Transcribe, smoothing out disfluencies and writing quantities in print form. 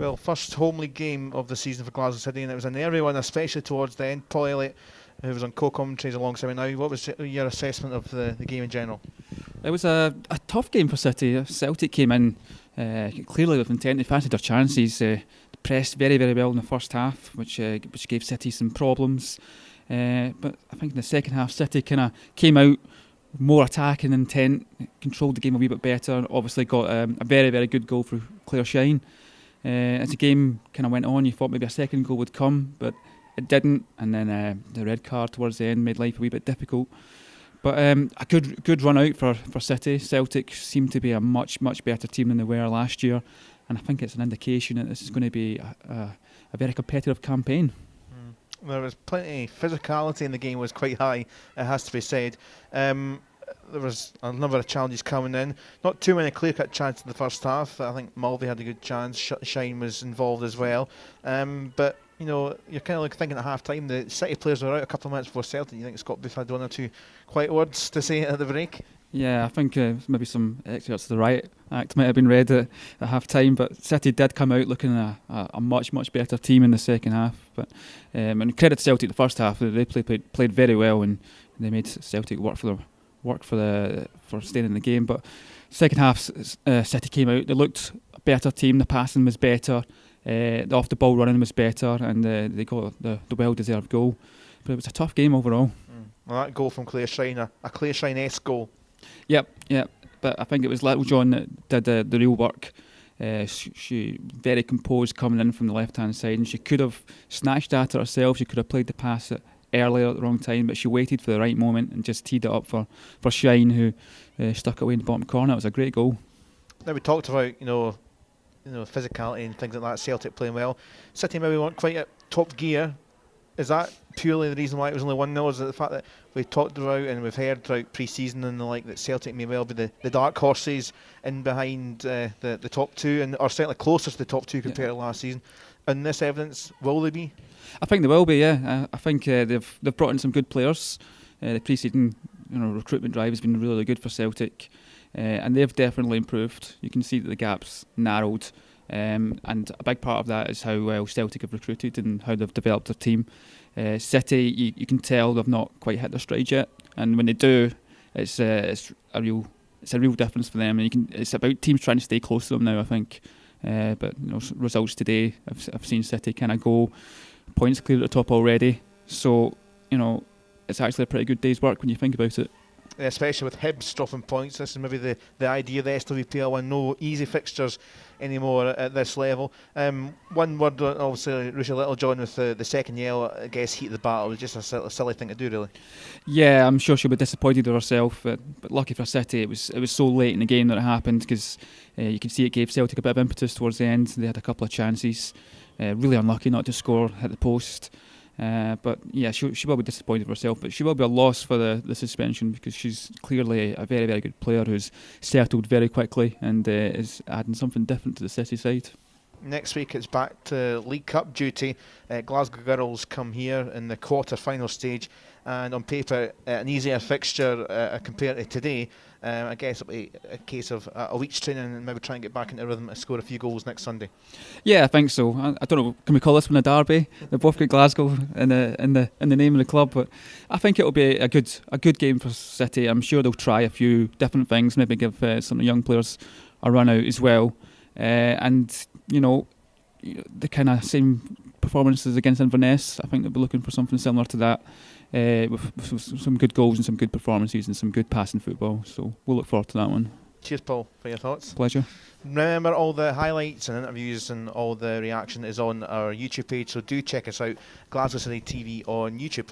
Well, first home league game of the season for Glasgow City, and it was an early one, especially towards the end. Paul Elliott, who was on co-commentaries alongside me now, what was your assessment of the game in general? It was a tough game for City. Celtic came in clearly with intent. They fancied their chances. Pressed very, very well in the first half, which gave City some problems. But I think in the second half, City kind of came out more attacking intent, controlled the game a wee bit better. Obviously got a very, very good goal for Claire Shine. As the game kind of went on, you thought maybe a second goal would come, but it didn't. And then the red card towards the end made life a wee bit difficult. But a good run out for City. Celtic seem to be a much better team than they were last year, and I think it's an indication that this is going to be a very competitive campaign. There was plenty of physicality in the game, was quite high, it has to be said. There was a number of challenges coming in. Not too many clear-cut chances in the first half. I think Mulvey had a good chance. Shine was involved as well. But you know, you're kind of like thinking at half-time the City players were out a couple of minutes before Celtic. You think Scott Booth had one or two quiet words to say at the break? Yeah, I think maybe some excerpts of the riot act might have been read at half-time, but City did come out looking at a much better team in the second half. But and credit to Celtic, the first half they played very well, and they made Celtic work for staying in the game. But second half, City came out. They looked a better team. The passing was better. The off the ball running was better, and they got the well-deserved goal. But it was a tough game overall. Well, that goal from Claire Shine, a Claire Shine-esque goal. Yep. But I think it was Little John that did the real work. She very composed coming in from the left-hand side, and she could have snatched at it herself. She could have played the pass earlier at the wrong time, but she waited for the right moment and just teed it up for Shine, who stuck it away in the bottom corner. It was a great goal. Now we talked about physicality and things like that. Celtic playing well. City maybe weren't quite at top gear. Is that purely the reason why it was only 1-0? Is it the fact that we talked about and we've heard throughout pre-season and the like that Celtic may well be the dark horses in behind the top two, and are certainly closer to the top two compared to last season? And this evidence, will they be? I think they will be. Yeah, I think they've brought in some good players. The pre-season recruitment drive has been really good for Celtic, and they've definitely improved. You can see that the gap's narrowed. And a big part of that is how well Celtic have recruited and how they've developed their team. City, you can tell they've not quite hit their stride yet, and when they do, it's a real difference for them. And it's about teams trying to stay close to them now, I think. But results today, I've seen City kind of go points clear at the top already. So it's actually a pretty good day's work when you think about it. Especially with Hibs dropping points. This is maybe the idea of the SWPL one. No easy fixtures anymore at this level. One word, obviously, Russia Littlejohn with the second yellow, I guess, heat of the battle. It was just a silly thing to do, really. Yeah, I'm sure she'll be disappointed with herself. But lucky for City, it was so late in the game that it happened, because you can see it gave Celtic a bit of impetus towards the end. They had a couple of chances. Really unlucky not to score, hit the post. But yeah, she will be disappointed with herself, but she will be a loss for the suspension, because she's clearly a very good player who's settled very quickly and is adding something different to the City side. Next week it's back to League Cup duty. Glasgow Girls come here in the quarter-final stage, and on paper an easier fixture compared to today. I guess it'll be a case of a week's training and maybe try and get back into rhythm and score a few goals next Sunday. Yeah, I think so. I don't know, can we call this one a derby? They've both got Glasgow in the name of the club, but I think it'll be a good game for City. I'm sure they'll try a few different things, maybe give some of the young players a run out as well, and the kind of same performances against Inverness. I think they'll be looking for something similar to that. With some good goals and some good performances and some good passing football. So we'll look forward to that one. Cheers, Paul, for your thoughts. Pleasure. Remember, all the highlights and interviews and all the reaction is on our YouTube page, so do check us out, Glasgow City TV on YouTube.